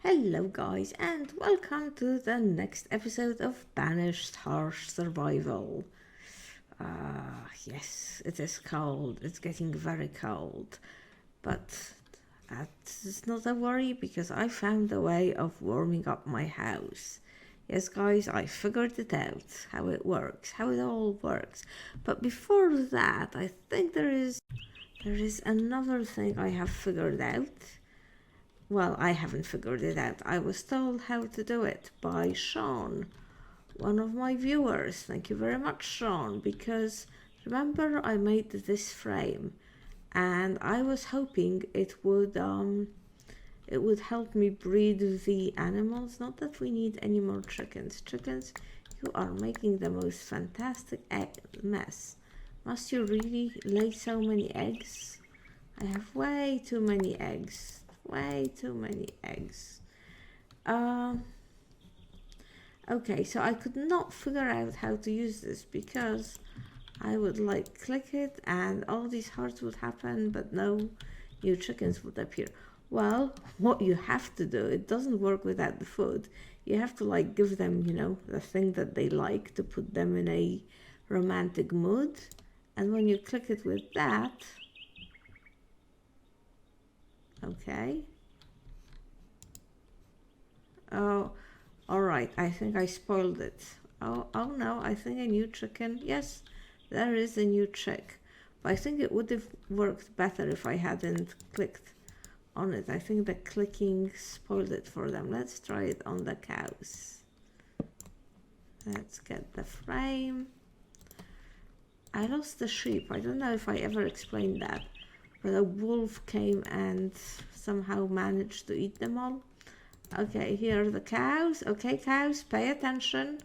Hello guys and welcome to the next episode of Banished Harsh Survival. Yes, it is cold, it's getting very cold, but that's not a worry because I found a way of warming up my house. Yes guys, I figured it out, how it works, how it all works. But before that, I think there is another thing I have figured out. Well, I haven't figured it out. I was told how to do it by Sean, one of my viewers. Thank you very much, Sean, because remember I made this frame and I was hoping it would help me breed the animals. Not that we need any more chickens. Chickens, you are making the most fantastic mess. Must you really lay so many eggs? I have way too many eggs. Way too many eggs. Okay, so I could not figure out how to use this because I would click it and all these hearts would happen, but no new chickens would appear. Well, what you have to do, it doesn't work without the food. You have to give them, the thing that they like to put them in a romantic mood. And when you click it with that, okay. Oh, all right. I think I spoiled it. Oh no, I think a new chicken. Yes, there is a new chick. But I think it would have worked better if I hadn't clicked on it. I think the clicking spoiled it for them. Let's try it on the cows. Let's get the frame. I lost the sheep. I don't know if I ever explained that. But a wolf came and somehow managed to eat them all. Okay, here are the cows. Okay, cows, pay attention.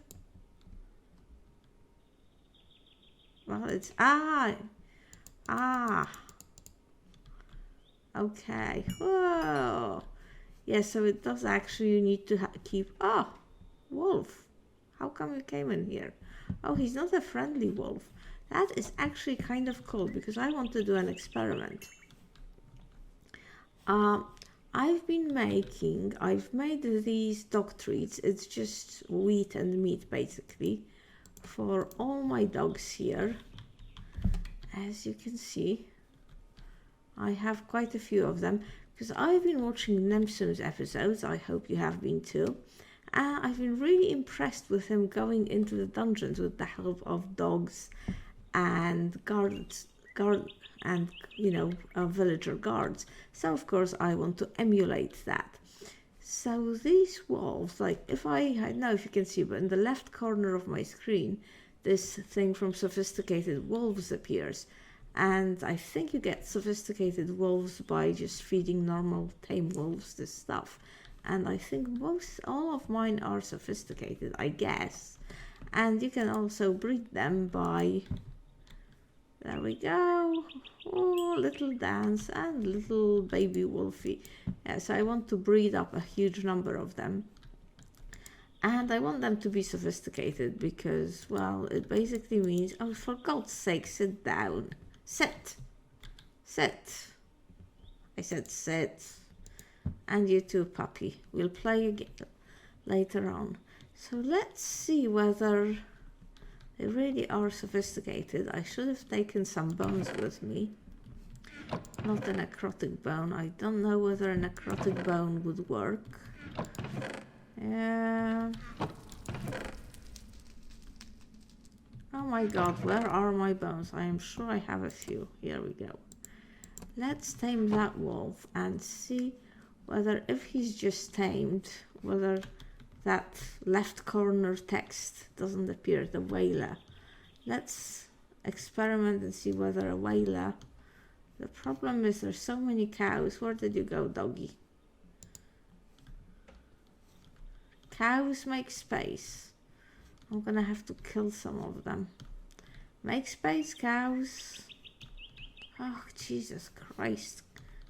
Well, it's okay. Whoa. Yeah, so it does actually, you need to keep. Oh, wolf. How come you came in here? Oh, he's not a friendly wolf. That is actually kind of cool because I want to do an experiment. I've made these dog treats. It's just wheat and meat basically for all my dogs here. As you can see, I have quite a few of them because I've been watching Nemsum's episodes. I hope you have been too. And I've been really impressed with him going into the dungeons with the help of dogs and villager guards. So of course I want to emulate that. So these wolves, if I don't know if you can see, but in the left corner of my screen, this thing from Sophisticated Wolves appears. And I think you get sophisticated wolves by just feeding normal tame wolves this stuff. And I think all of mine are sophisticated, I guess. And you can also breed them by, there we go. Oh, little dance and little baby wolfie. Yes, I want to breed up a huge number of them. And I want them to be sophisticated because, well, it basically means, oh, for God's sake, sit down. Sit. Sit. I said sit. And you too, puppy. We'll play again later on. So let's see whether they really are sophisticated. I should have taken some bones with me. Not a necrotic bone. I don't know whether a necrotic bone would work. Yeah. Oh my god, where are my bones? I am sure I have a few. Here we go. Let's tame that wolf and see whether, if he's just tamed, whether that left corner text doesn't appear, the wailer. Let's experiment and see whether a wailer. The problem is there's so many cows. Where did you go, doggy? Cows, make space. I'm gonna have to kill some of them. Make space, cows. Oh, Jesus Christ.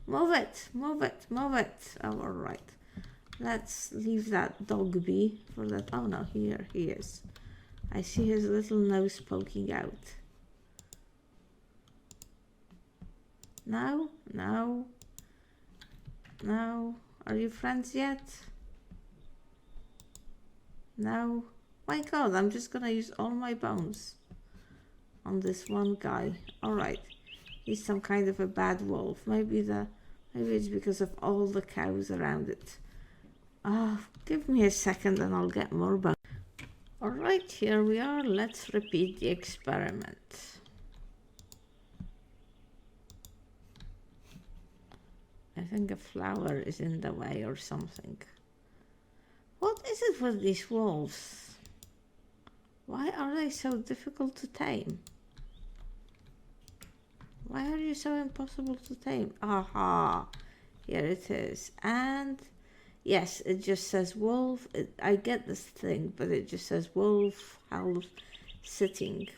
Move it, move it, move it. Oh, all right. Let's leave that dog be for that. Oh no, here he is. I see his little nose poking out. No, no, no. Are you friends yet? No. My God, I'm just gonna use all my bones on this one guy. Alright. He's some kind of a bad wolf. Maybe it's because of all the cows around it. Give me a second and I'll get more bones. Alright, here we are. Let's repeat the experiment. I think a flower is in the way or something. What is it with these wolves? Why are they so difficult to tame? Why are you so impossible to tame? Aha, here it is. And yes, it just says wolf. I get this thing, but it just says wolf, house, sitting.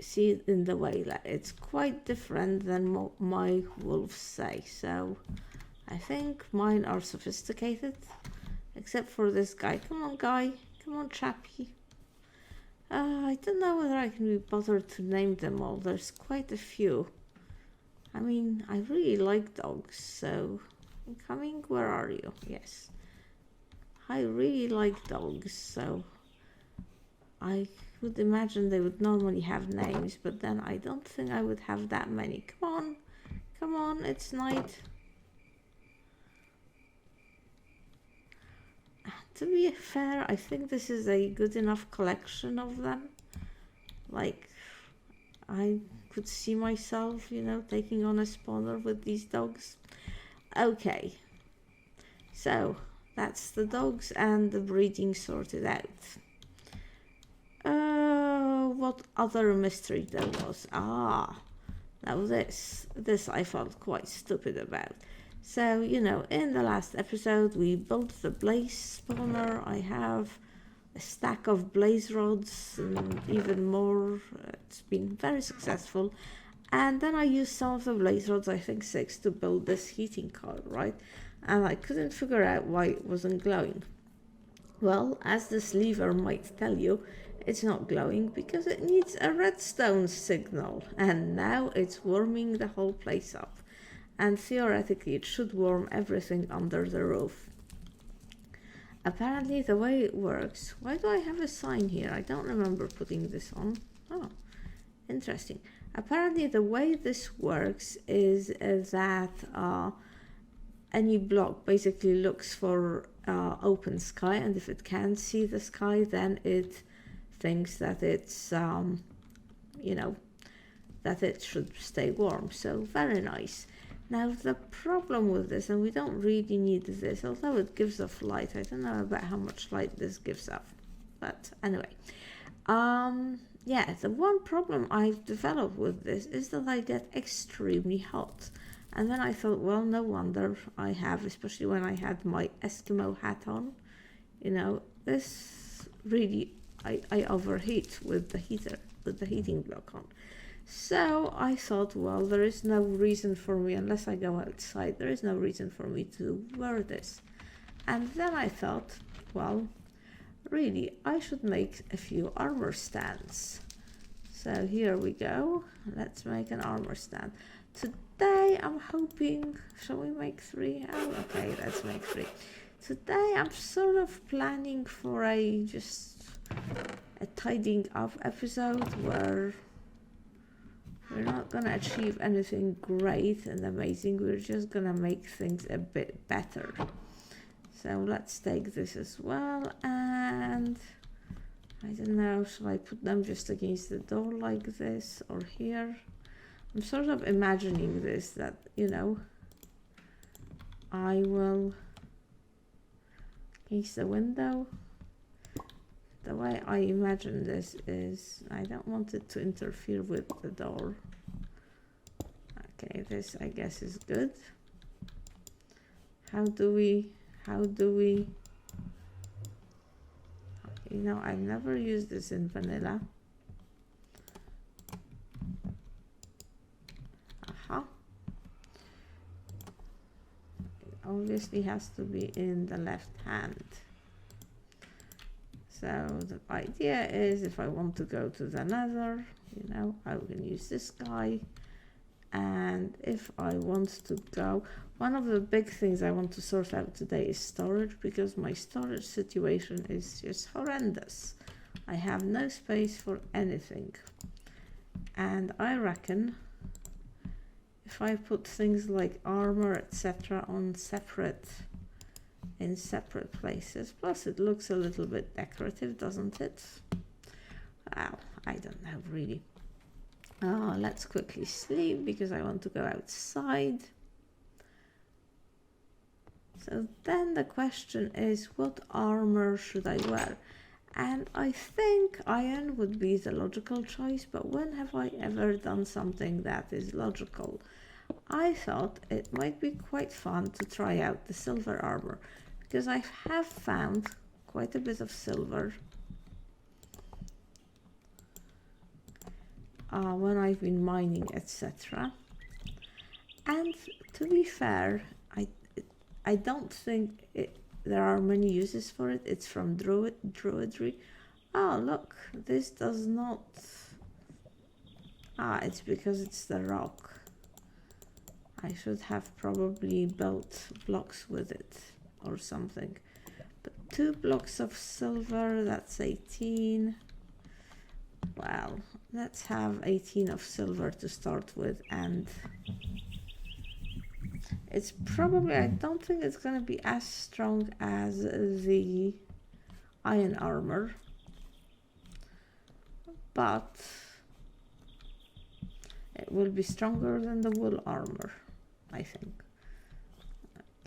See, in the way that it's quite different than my wolves say. So I think mine are sophisticated, except for this guy. Come on, guy. Come on, chappy. I don't know whether I can be bothered to name them all. There's quite a few. I mean, I really like dogs, so coming, where are you? Yes. I really like dogs, so I would imagine they would normally have names, but then I don't think I would have that many. Come on, it's night. To be fair, I think this is a good enough collection of them. Like, I could see myself, taking on a spawner with these dogs. Okay, so that's the dogs and the breeding sorted out. What other mystery there was? Now this I felt quite stupid about. So, in the last episode, we built the blaze spawner. I have a stack of blaze rods and even more. It's been very successful. And then I used some of the blaze rods, I think 6, to build this heating coil, right? And I couldn't figure out why it wasn't glowing. Well, as this lever might tell you, it's not glowing because it needs a redstone signal. And now it's warming the whole place up. And theoretically it should warm everything under the roof. Apparently the way it works, why do I have a sign here? I don't remember putting this on. Oh, interesting. Apparently the way this works is that any block basically looks for open sky, and if it can't see the sky, then it thinks that it's that it should stay warm. So very nice. Now the problem with this, and we don't really need this, although it gives off light. I don't know about how much light this gives off, but anyway. Yeah, the one problem I've developed with this is that I get extremely hot. And then I thought, well, no wonder I have, especially when I had my Eskimo hat on. This really, I overheat with the heater, with the heating block on. So I thought, well, there is no reason for me, unless I go outside, there is no reason for me to wear this. And then I thought, well, really, I should make a few armor stands. So here we go. Let's make an armor stand. Today I'm hoping, shall we make 3? Oh, okay, let's make 3. Today I'm sort of planning for a tidying up episode where we're not gonna achieve anything great and amazing. We're just gonna make things a bit better. So let's take this as well, and I don't know, shall I put them just against the door like this or here? I'm sort of imagining this, that, I will against the window. The way I imagine this is, I don't want it to interfere with the door. Okay, this I guess is good. How do we, I've never used this in vanilla. Aha. It obviously has to be in the left hand. So the idea is, if I want to go to the nether, I can use this guy. And if I want to go, One of the big things I want to sort out today is storage, because my storage situation is just horrendous. I have no space for anything. And I reckon if I put things like armor, etc. on in separate places, plus it looks a little bit decorative, doesn't it? Well, I don't know really. Let's quickly sleep because I want to go outside. So then the question is, what armor should I wear? And I think iron would be the logical choice, but when have I ever done something that is logical? I thought it might be quite fun to try out the silver armor, because I have found quite a bit of silver when I've been mining, etc. And to be fair, I don't think there are many uses for it. It's from druidry. Oh, look, this does not... it's because it's the rock. I should have probably built blocks with it or something. But 2 blocks of silver, that's 18. Well, let's have 18 of silver to start with, and it's probably, I don't think it's going to be as strong as the iron armor, but it will be stronger than the wool armor, I think.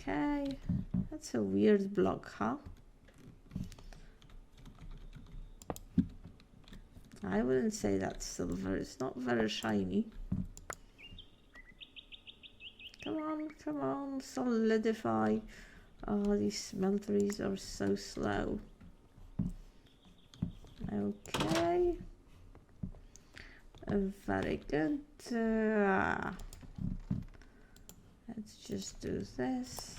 Okay, that's a weird block, huh? I wouldn't say that's silver, it's not very shiny. Come on, solidify. Oh, these smelteries are so slow. Okay. Very good. Let's just do this.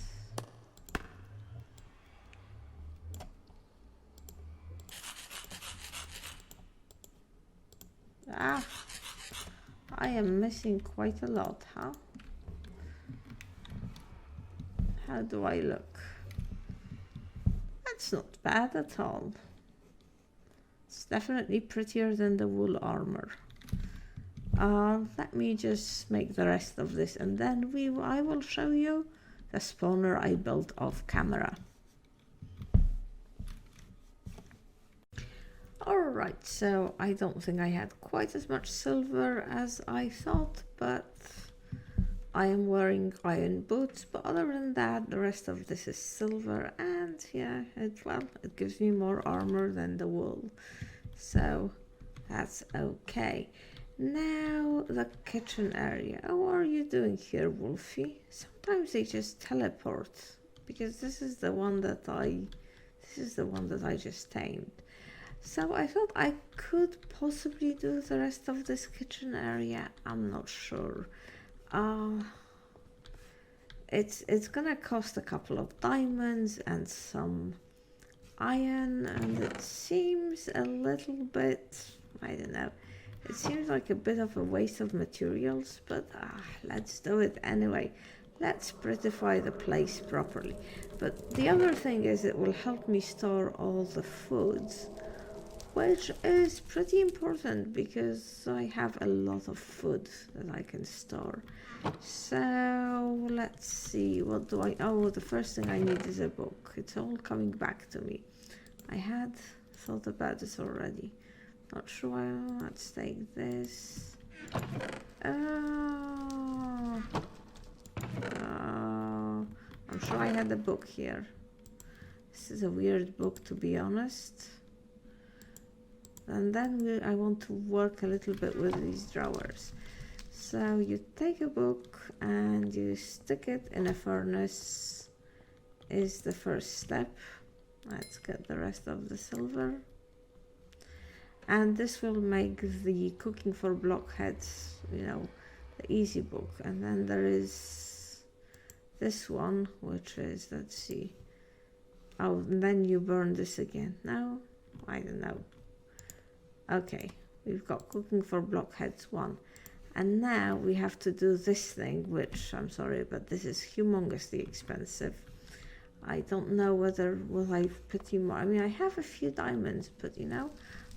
I am missing quite a lot, huh? How do I look? That's not bad at all. It's definitely prettier than the wool armor. Let me just make the rest of this, and then I will show you the spawner I built off camera. Alright, so I don't think I had quite as much silver as I thought, but I am wearing iron boots. But other than that, the rest of this is silver, and yeah, it gives me more armor than the wool, so that's okay. Now the kitchen area. Oh, what are you doing here, Wolfie? Sometimes they just teleport, because this is the one that I just tamed. So I thought I could possibly do the rest of this kitchen area. I'm not sure. It's gonna cost a couple of diamonds and some iron, and it seems a little bit, I don't know, it seems like a bit of a waste of materials, but let's do it anyway. Let's prettify the place properly. But the other thing is, it will help me store all the foods, which is pretty important because I have a lot of food that I can store. So let's see, what do the first thing I need is a book. It's all coming back to me. I had thought about this already. Not sure. Let's take this. I'm sure I had a book here. This is a weird book, to be honest. And then I want to work a little bit with these drawers. So you take a book and you stick it in a furnace is the first step. Let's get the rest of the silver. And this will make the cooking for blockheads, the easy book. And then there is this one, which is, let's see. Oh, and then you burn this again. No, I don't know. Okay, we've got cooking for blockheads 1. And now we have to do this thing, which I'm sorry, but this is humongously expensive. I don't know whether will I put more. I mean, I have a few diamonds, but you know,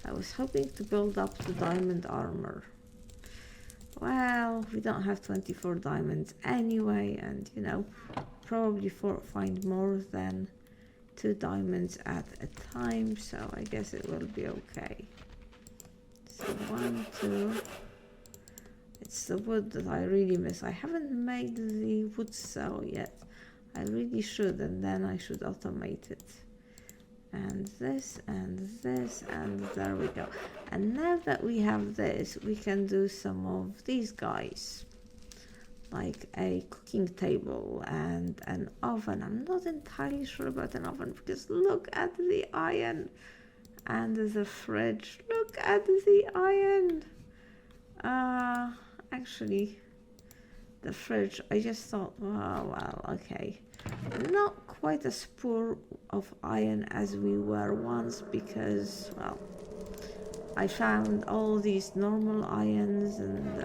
I was hoping to build up the diamond armor. Well, we don't have 24 diamonds anyway, and you know, probably find more than 2 diamonds at a time, so I guess it will be okay. So 1, 2. It's the wood that I really miss. I haven't made the wood cell yet. I really should, and then I should automate it. And this, and this, and there we go. And now that we have this, we can do some of these guys. Like a cooking table and an oven. I'm not entirely sure about an oven because look at the iron. And the fridge. Look at the iron. Actually, the fridge, I just thought, oh, well, okay. Not quite as poor of iron as we were once because, well, I found all these normal irons and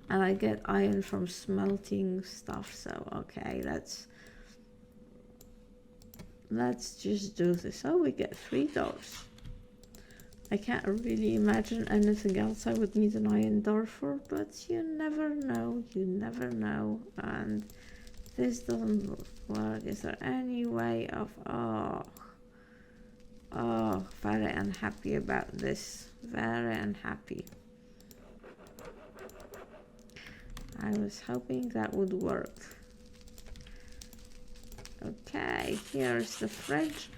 I get iron from smelting stuff, so okay, let's just do this. Oh, we get 3 doors. I can't really imagine anything else I would need an iron door for, but you never know, and this doesn't work. Is there any way of, oh, very unhappy about this, very unhappy. I was hoping that would work. Okay, here's the fridge.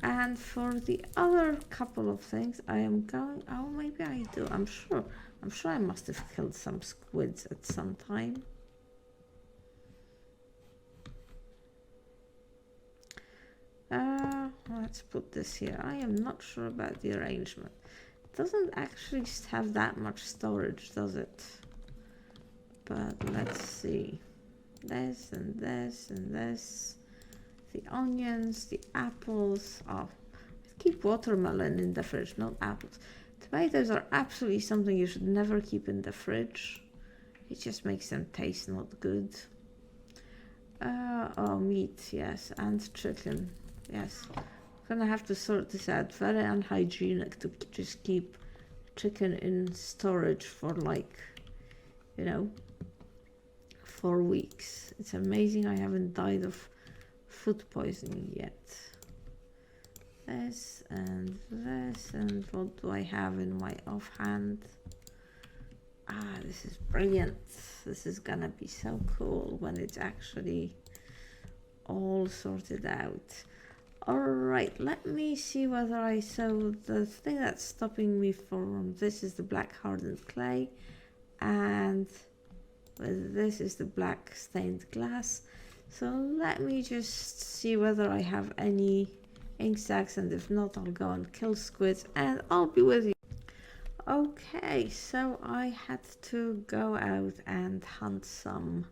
And for the other couple of things, I am going, oh, maybe I do. I'm sure I must have killed some squids at some time. Let's put this here. I am not sure about the arrangement. It doesn't actually have that much storage, does it? But let's see. This and this and this. The onions, the apples. Oh, keep watermelon in the fridge, not apples. Tomatoes are absolutely something you should never keep in the fridge. It just makes them taste not good. Oh, meat, yes, and chicken, yes. I'm gonna have to sort this out. Very unhygienic to just keep chicken in storage for like, you know, 4 weeks. It's amazing I haven't died of food poisoning yet. This and this, and what do I have in my offhand? Ah, this is brilliant. This is gonna be so cool when it's actually all sorted out. Alright, let me see whether so the thing that's stopping me from this is the black hardened clay, and this is the black stained glass. So let me just see whether I have any ink sacs, and if not, I'll go and kill squids and I'll be with you. Okay, so I had to go out and hunt some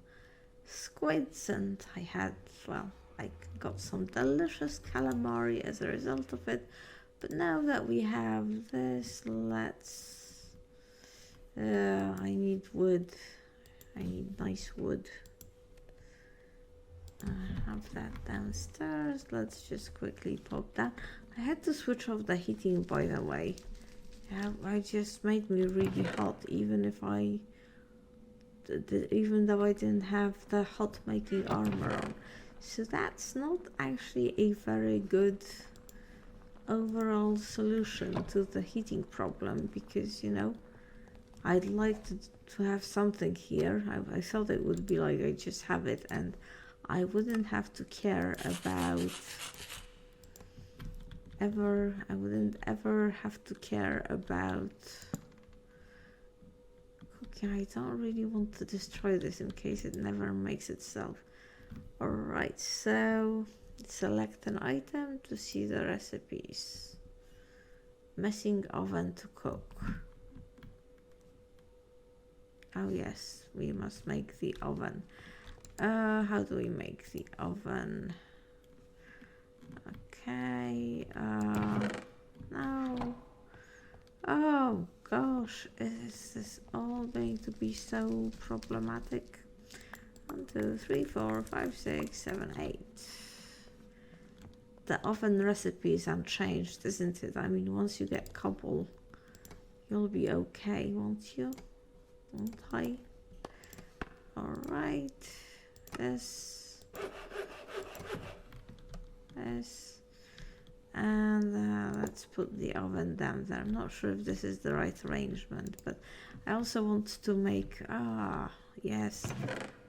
squids, and I got some delicious calamari as a result of it. But now that we have this, I need wood. I need nice wood. I have that downstairs. Let's just quickly pop that. I had to switch off the heating, by the way. Yeah, it just made me really hot, even though I didn't have the hot making armor on. So that's not actually a very good overall solution to the heating problem, because, you know, I'd like to have something here. I thought it would be like I just have it and I wouldn't have to care about I wouldn't ever have to care about cooking. I don't really want to destroy this in case it never makes itself. Alright, so select an item to see the recipes. Messing oven to cook. Oh yes, we must make the oven. How do we make the oven? Okay, no. Oh gosh, is this all going to be so problematic? 1, 2, 3, 4, 5, 6, 7, 8. The oven recipe is unchanged, isn't it? I mean, once you get cobble, you'll be okay, won't you? Won't I? Alright. This. And let's put the oven down there. I'm not sure if this is the right arrangement, but I also want to make, yes,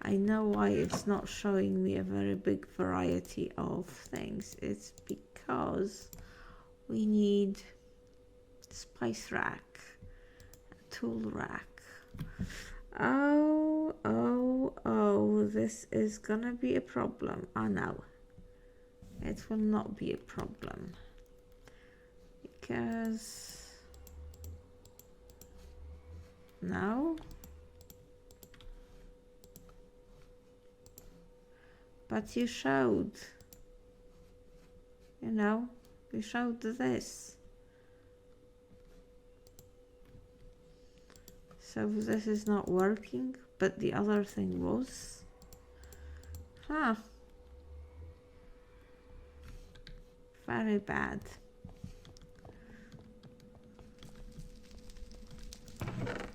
I know why it's not showing me a very big variety of things. It's because we need spice rack, tool rack. Oh, this is gonna be a problem. Oh no, it will not be a problem because no, but you showed, you showed this. So this is not working, but the other thing was. Huh. Very bad.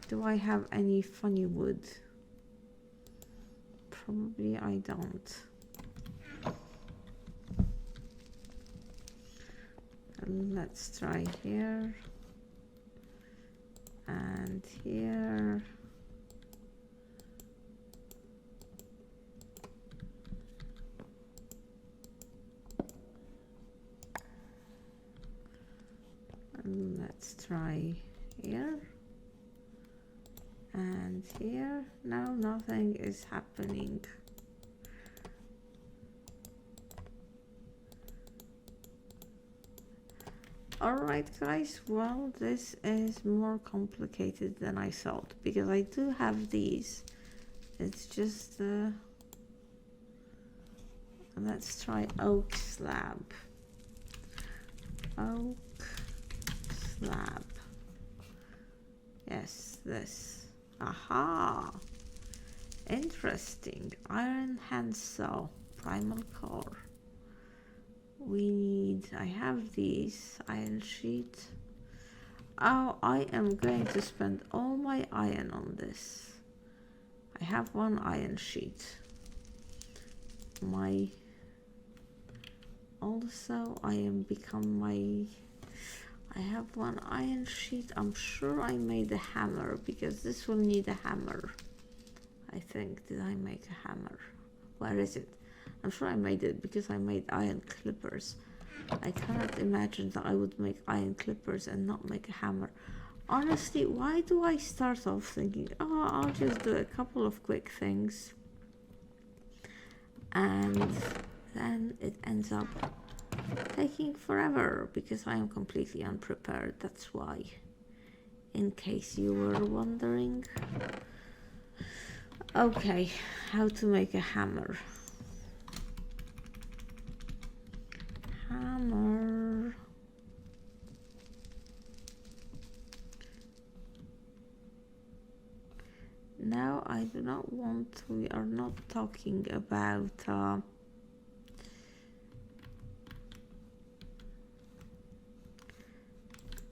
Do I have any funny wood? Probably I don't. Let's try here. And here. And let's try here. And here. No, nothing is happening. Alright guys, well this is more complicated than I thought, because I do have these. It's just let's try oak slab. Oak slab. Yes, this. Aha! Interesting. Iron handsaw, primal core. We need, I have these, iron sheet. Oh, I am going to spend all my iron on this. I have one iron sheet. Also I have one iron sheet. I'm sure I made a hammer, because this will need a hammer. I think, did I make a hammer? Where is it? I'm sure I made it, because I made iron clippers. I cannot imagine that I would make iron clippers and not make a hammer. Honestly, why do I start off thinking, oh, I'll just do a couple of quick things, and then it ends up taking forever, because I am completely unprepared. That's why, in case you were wondering. Okay, how to make a hammer. Hammer. Now I do not want, we are not talking about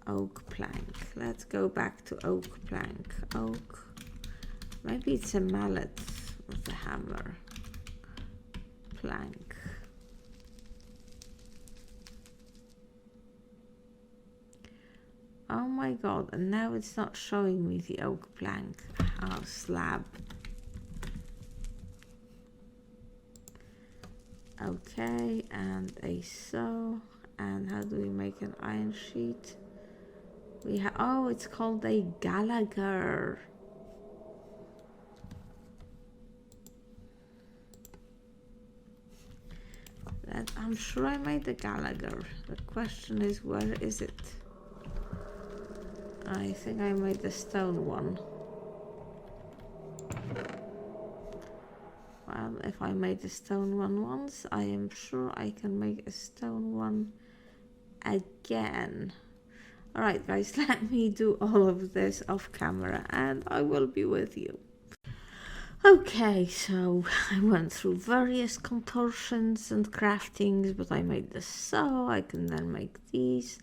oak plank. Let's go back to oak plank. Oak, maybe it's a mallet with a hammer. Plank. Oh my god, and now it's not showing me the oak plank. Oh, slab. Okay, and a saw. And how do we make an iron sheet? We have, oh, it's called a Gallagher. That, I'm sure I made the Gallagher. The question is, where is it? I think I made the stone one. Well, if I made the stone one once, I am sure I can make a stone one again. Alright guys, let me do all of this off camera and I will be with you. Okay, so I went through various contortions and craftings, but I made this so I can then make these.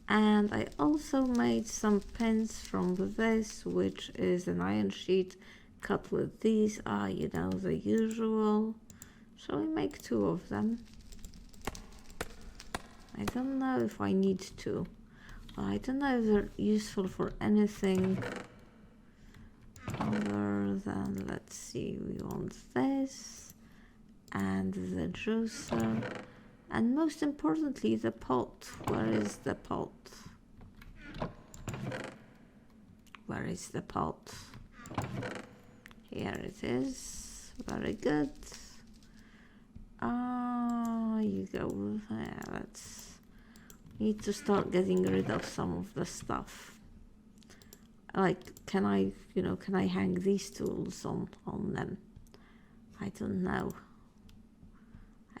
And I also made some pins from this, which is an iron sheet cut with these, you know, the usual. Shall we make 2 of them? I don't know if I need to. Well, I don't know if they're useful for anything other than, let's see, we want this and the juicer, and most importantly the pot. Where is the pot? Where is the pot? Here it is. Very good. You go. Yeah, let's need to start getting rid of some of the stuff. Like, can I hang these tools on them? I don't know.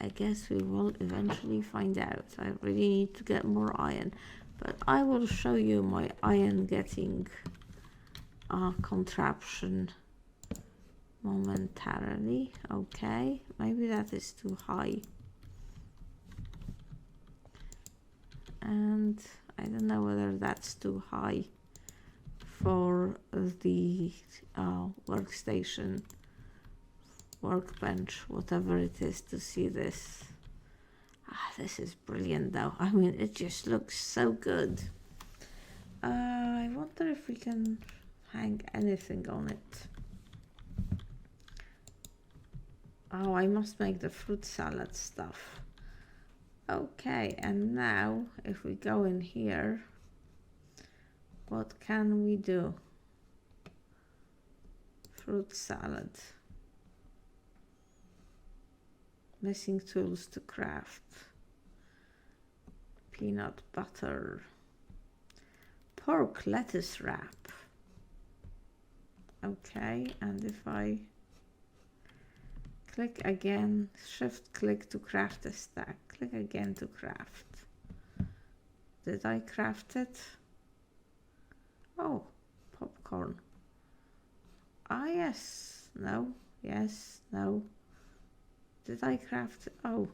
I guess we will eventually find out. I really need to get more iron, but I will show you my iron getting contraption momentarily. Okay, maybe that is too high, and I don't know whether that's too high for the workstation, workbench, whatever it is, to see this. This is brilliant though. I mean, it just looks so good. I wonder if we can hang anything on it. Oh, I must make the fruit salad stuff. Okay, and now if we go in here, what can we do? Fruit salad. Missing tools to craft. Peanut butter. Pork lettuce wrap. Okay, and if I click again, shift click to craft a stack, click again to craft. Did I craft it? Oh, popcorn. Yes, no, yes, no. Did I craft it? Oh.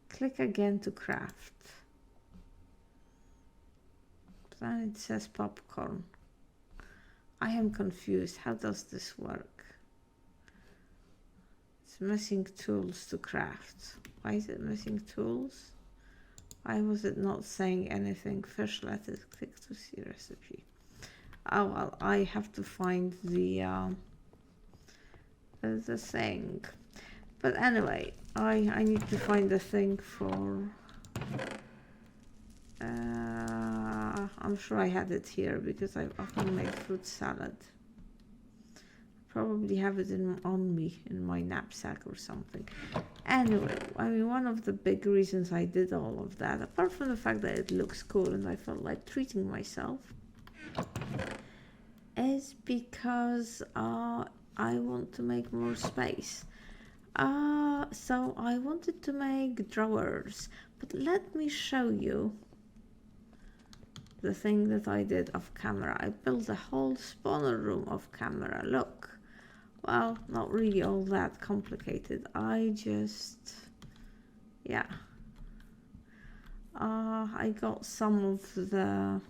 Click again to craft. Then it says popcorn. I am confused. How does this work? It's missing tools to craft. Why is it missing tools? Why was it not saying anything? Fish lettuce, click to see recipe. Oh well, I have to find the thing. But anyway, I need to find the thing for I'm sure I had it here because I often make fruit salad. Probably have it on me in my knapsack or something. Anyway, I mean, one of the big reasons I did all of that, apart from the fact that it looks cool and I felt like treating myself, is because I want to make more space. So I wanted to make drawers, but let me show you the thing that I did off camera. I built a whole spawner room off camera. Look. Well, not really all that complicated. I just, yeah. I got some of the,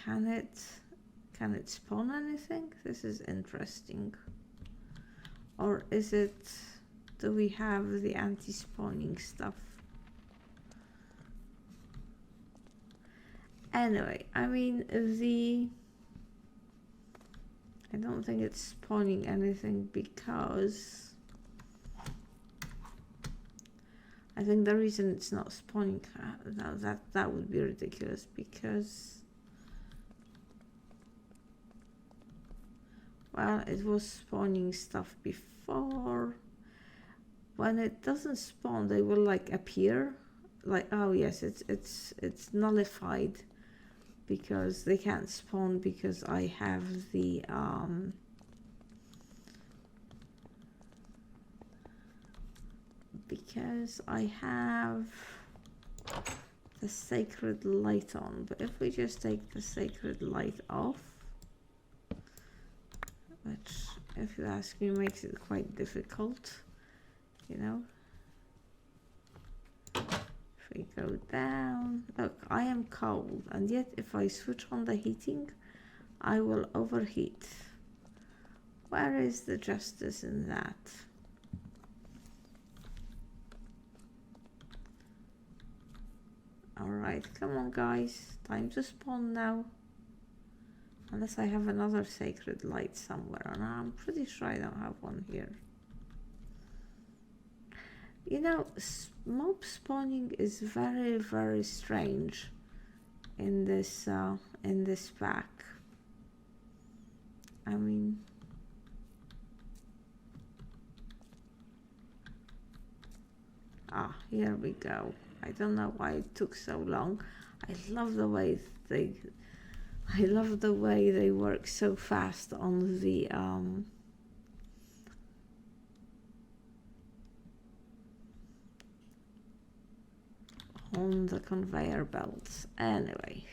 can it spawn anything? This is interesting. Or is it, do we have the anti-spawning stuff? Anyway, I mean, I don't think it's spawning anything because I think the reason it's not spawning, that would be ridiculous, because, well, it was spawning stuff before. When it doesn't spawn, they will like appear, like, oh yes, it's nullified because they can't spawn because I have the because I have the sacred light on. But if we just take the sacred light off, which, if you ask me, makes it quite difficult, you know. If we go down, look, I am cold, and yet if I switch on the heating, I will overheat. Where is the justice in that? Alright, come on guys, time to spawn now. Unless I have another sacred light somewhere, and I'm pretty sure I don't have one here. You know, mob spawning is very, very strange in this pack. I mean, here we go. I don't know why it took so long. I love the way they work so fast on the conveyor belts. Anyway,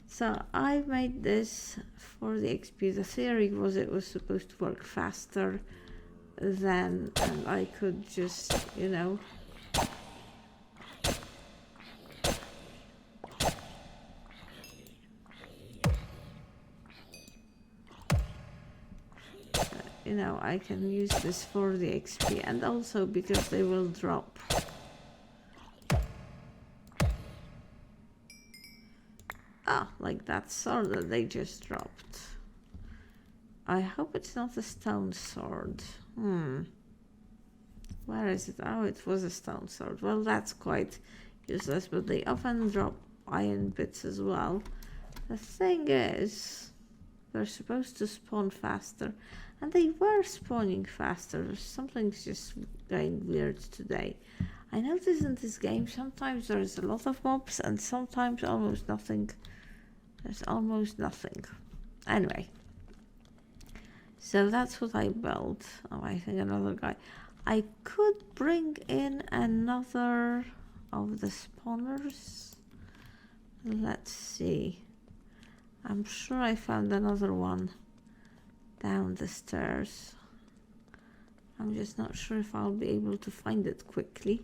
so I made this for the XP. The theory was it was supposed to work faster than, and I could just, you know, I can use this for the XP, and also because they will drop. Like that sword that they just dropped. I hope it's not a stone sword. Where is it? Oh, it was a stone sword. Well, that's quite useless, but they often drop iron bits as well. The thing is, they're supposed to spawn faster, and they were spawning faster. Something's just going weird today. I notice in this game sometimes there's a lot of mobs and sometimes almost nothing. There's almost nothing. Anyway, so that's what I built. Oh, I think another guy. I could bring in another of the spawners. Let's see. I'm sure I found another one down the stairs. I'm just not sure if I'll be able to find it quickly.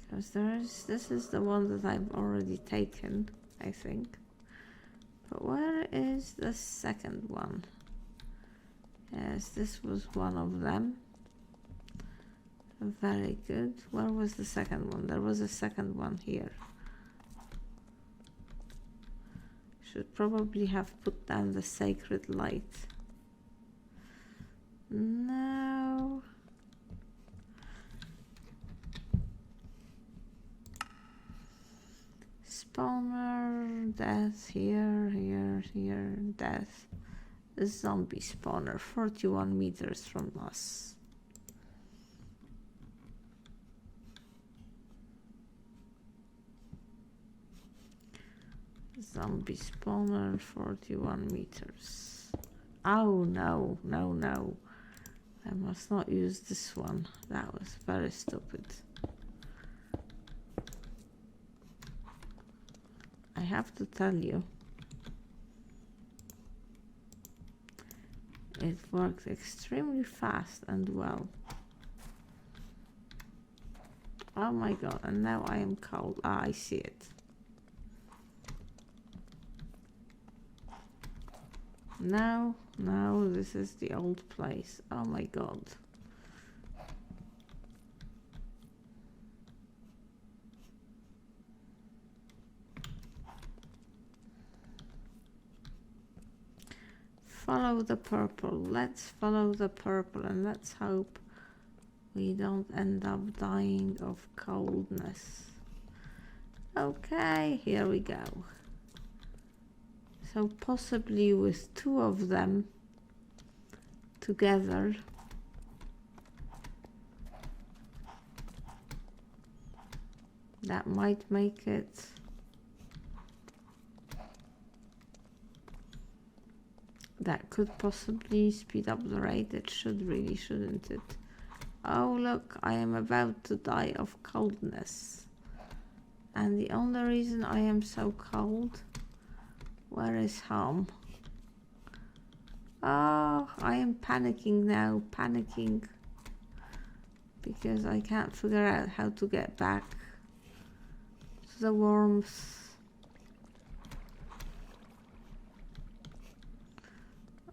Because this is the one that I've already taken, I think. But where is the second one? Yes, this was one of them. Very good. Where was the second one? There was a second one here. Should probably have put down the sacred light. No. Spawner, death, here, death. A zombie spawner, 41 meters from us. Zombie spawner, 41 meters. Oh, no. I must not use this one. That was very stupid. I have to tell you, it worked extremely fast and well. Oh my god, and now I am cold. I see it. Now, this is the old place. Oh my god. Follow the purple. Let's follow the purple and let's hope we don't end up dying of coldness. Okay, here we go. So possibly with two of them together, that might make it That could possibly speed up the rate. It should really, shouldn't it? Oh, look, I am about to die of coldness. And the only reason I am so cold... Where is home? Oh, I am panicking now, panicking. Because I can't figure out how to get back to the warmth.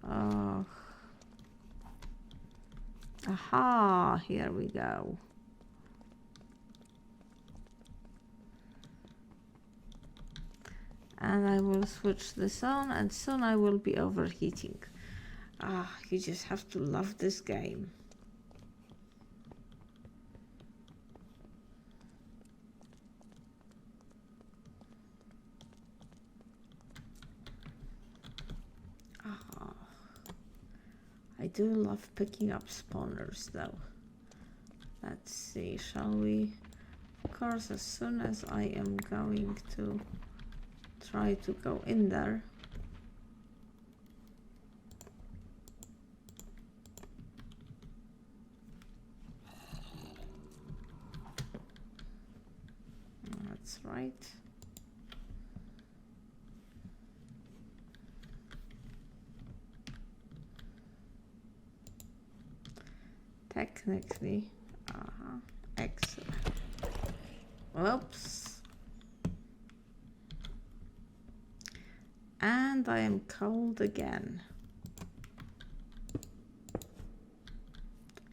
Oh. Aha, here we go. And I will switch this on, and soon I will be overheating. Ah, you just have to love this game. Ah, I do love picking up spawners though. Let's see, shall we? Of course, as soon as I am going to try to go in there. That's right. Technically, excellent. Whoops. And I am cold again.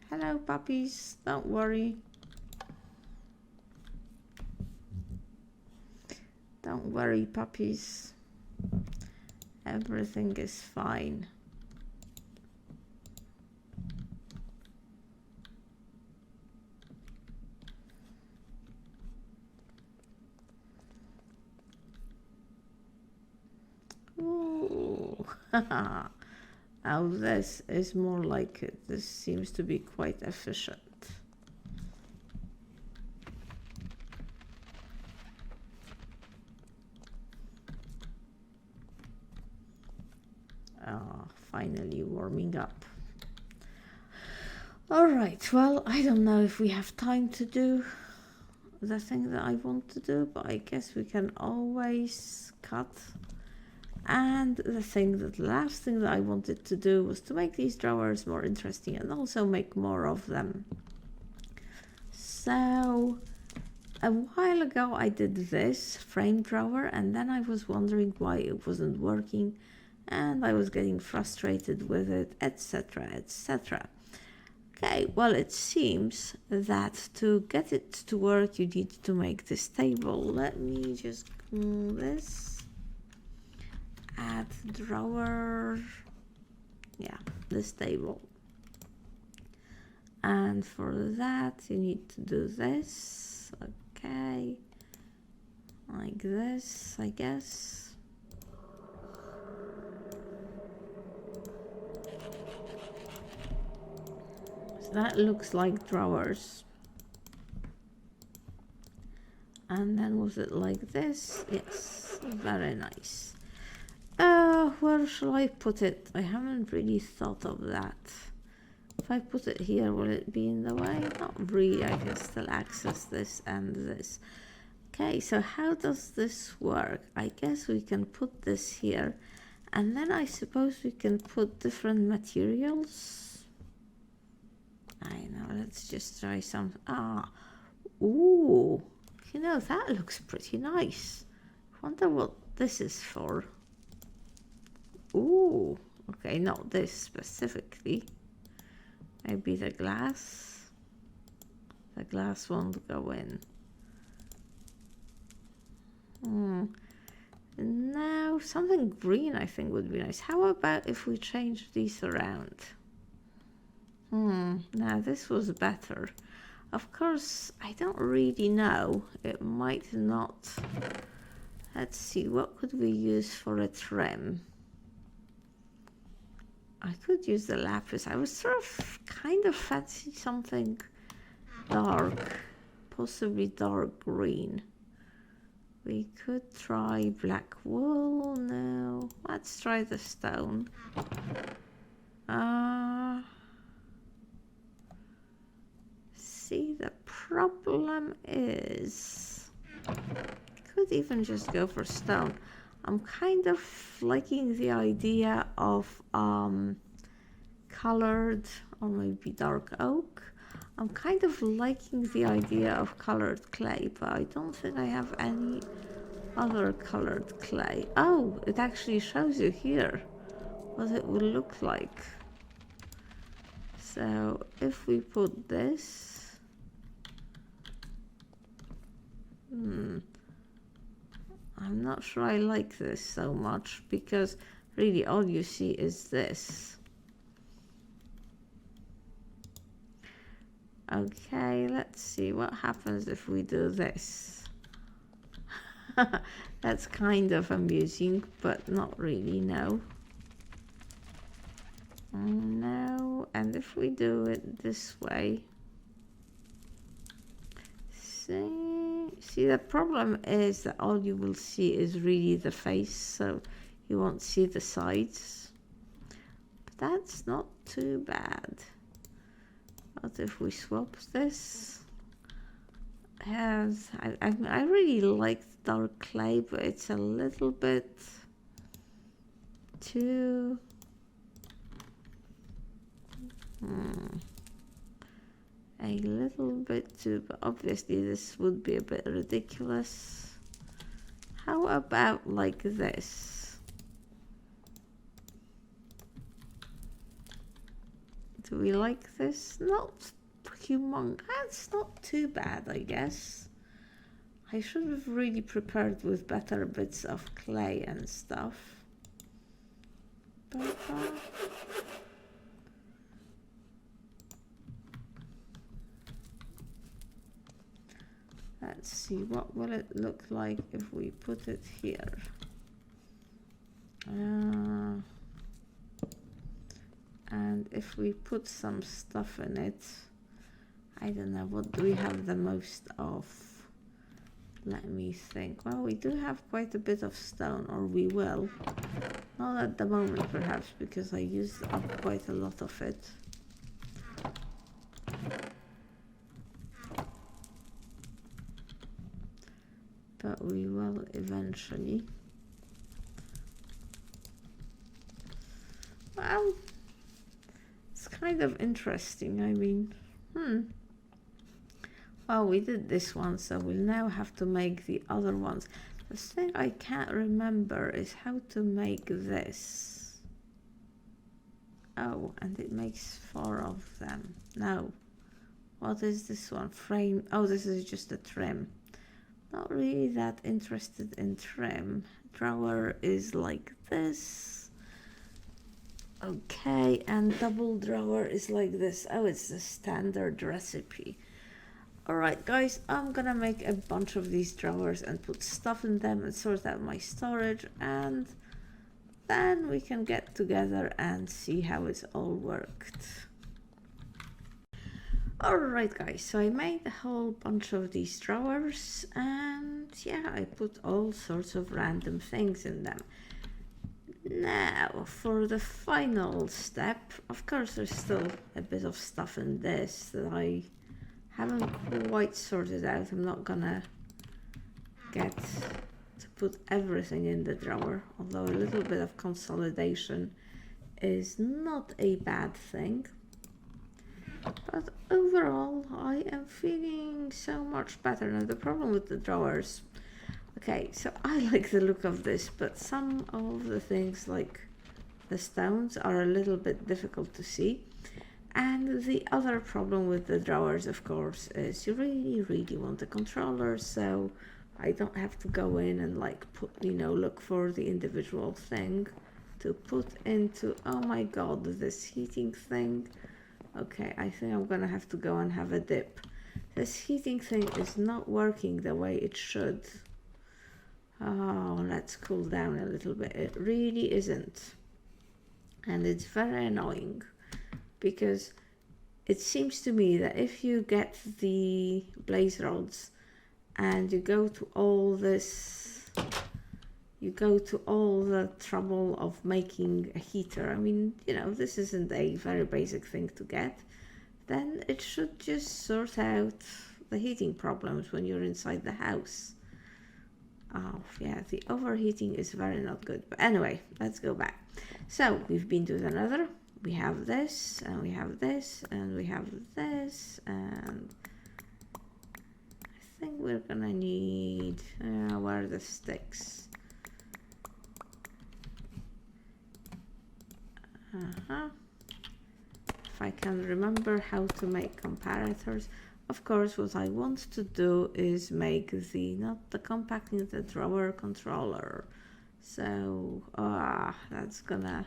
Hello, puppies. Don't worry. Don't worry, puppies. Everything is fine. Ooh. Now this is more like it. This seems to be quite efficient. Finally warming up. All right, well, I don't know if we have time to do the thing that I want to do, but I guess we can always cut. And the last thing that I wanted to do was to make these drawers more interesting and also make more of them. So a while ago I did this frame drawer, and then I was wondering why it wasn't working, and I was getting frustrated with it, etc., etc. Okay, well, it seems that to get it to work, you need to make this table. Let me just move this. Add drawer. Yeah, this table. And for that, you need to do this. Okay. Like this, I guess. That looks like drawers. And then was it like this? Yes, very nice. Where shall I put it? I haven't really thought of that. If I put it here, will it be in the way? Not really, I can still access this and this. Okay, so how does this work? I guess we can put this here, and then I suppose we can put different materials. I know, let's just try some. Ooh, you know, that looks pretty nice. Wonder what this is for. Ooh, okay, not this specifically. Maybe the glass. The glass won't go in. Now, something green I think would be nice. How about if we change these around? Now this was better. Of course, I don't really know. It might not. Let's see, what could we use for a trim? I could use the lapis. I was sort of kind of fancy something dark, possibly dark green. We could try black wool. No, let's try the stone. See, the problem is, could even just go for stone. I'm kind of liking the idea of colored or maybe dark oak. I'm kind of liking the idea of colored clay, but I don't think I have any other colored clay. Oh, it actually shows you here what it would look like. So if we put this, I'm not sure I like this so much, because really all you see is this. Okay, let's see what happens if we do this. That's kind of amusing, but not really, no. No, and if we do it this way, see, the problem is that all you will see is really the face, so you won't see the sides. But that's not too bad. What if we swap this? I really like dark clay, but it's a little bit too a little bit too, but obviously this would be a bit ridiculous. How about like this? Do we like this? Not humongous. That's not too bad, I guess. I should have really prepared with better bits of clay and stuff. But, let's see, what will it look like if we put it here? And if we put some stuff in it, I don't know, what do we have the most of? Let me think. Well, we do have quite a bit of stone, or we will. Not at the moment, perhaps, because I used up quite a lot of it. But we will eventually. Well, it's kind of interesting. I mean, well, we did this one, so we'll now have to make the other ones. The thing I can't remember is how to make this. Oh, and it makes 4 of them. No. What is this one? Frame. Oh, this is just a trim. Not really that interested in trim. Drawer is like this. Okay, and double drawer is like this. Oh, it's the standard recipe. Alright guys, I'm gonna make a bunch of these drawers and put stuff in them and sort out my storage, and then we can get together and see how it's all worked. Alright guys, so I made a whole bunch of these drawers, and yeah, I put all sorts of random things in them. Now, for the final step, of course there's still a bit of stuff in this that I haven't quite sorted out. I'm not gonna get to put everything in the drawer, although a little bit of consolidation is not a bad thing. But overall, I am feeling so much better. Now, the problem with the drawers, okay, so I like the look of this, but some of the things like the stones are a little bit difficult to see. And the other problem with the drawers, of course, is you really want a controller, so I don't have to go in and like put, look for the individual thing to put into. Oh my god, this heating thing. Okay, I think I'm gonna have to go and have a dip. This heating thing is not working the way it should. Oh, let's cool down a little bit. It really isn't. And it's very annoying, because it seems to me that if you get the blaze rods and you go to all this, you go to all the trouble of making a heater. I mean, you know, this isn't a very basic thing to get. Then it should just sort out the heating problems when you're inside the house. Oh yeah, the overheating is very not good. But anyway, let's go back. So we've been to the nether. We have this, and we have this, and we have this, and I think we're gonna need, where are the sticks? If I can remember how to make comparators. Of course, what I want to do is make the, not the compacting, the drawer controller. So, that's gonna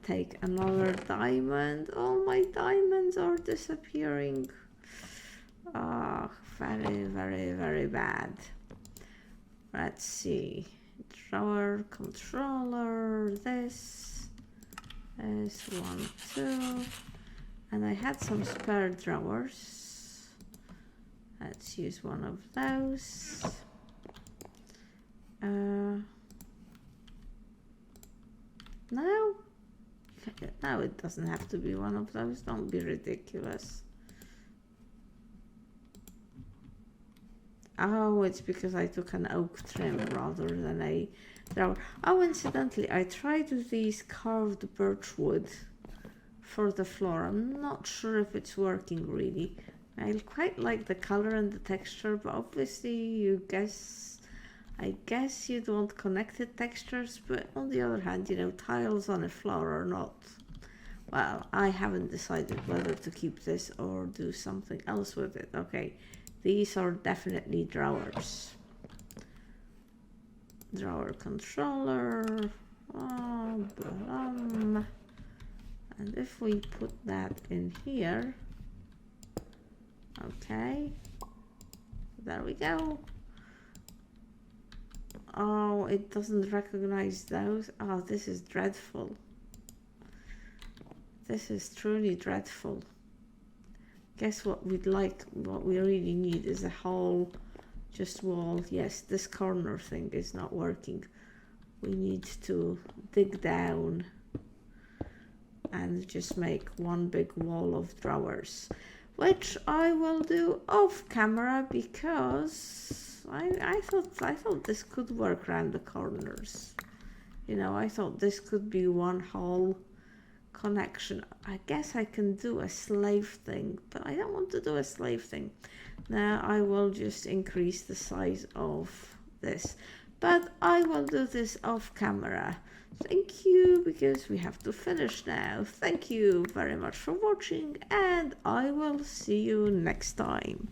take another diamond. All my diamonds are disappearing. Very, very, very bad. Let's see. Drawer controller, this is 1, 2. And I had some spare drawers. Let's use one of those. No, it doesn't have to be one of those. Don't be ridiculous. Oh, it's because I took an oak trim rather than a drawer. Oh, incidentally, I tried these carved birch wood for the floor. I'm not sure if it's working really. I quite like the color and the texture, but obviously I guess you'd want connected textures, but on the other hand, you know, tiles on a floor are not. Well, I haven't decided whether to keep this or do something else with it. Okay, these are definitely drawers. Drawer controller. And if we put that in here, okay, there we go. Oh, it doesn't recognize those. Oh, this is dreadful. This is truly dreadful. Guess what we'd like, what we really need is a whole just wall. Yes, this corner thing is not working. We need to dig down and just make one big wall of drawers, which I will do off camera because I thought this could work around the corners. You know, I thought this could be one whole connection. I guess I can do a slave thing, but I don't want to do a slave thing. Now I will just increase the size of this, but I will do this off camera. Thank you, because we have to finish now. Thank you very much for watching, and I will see you next time.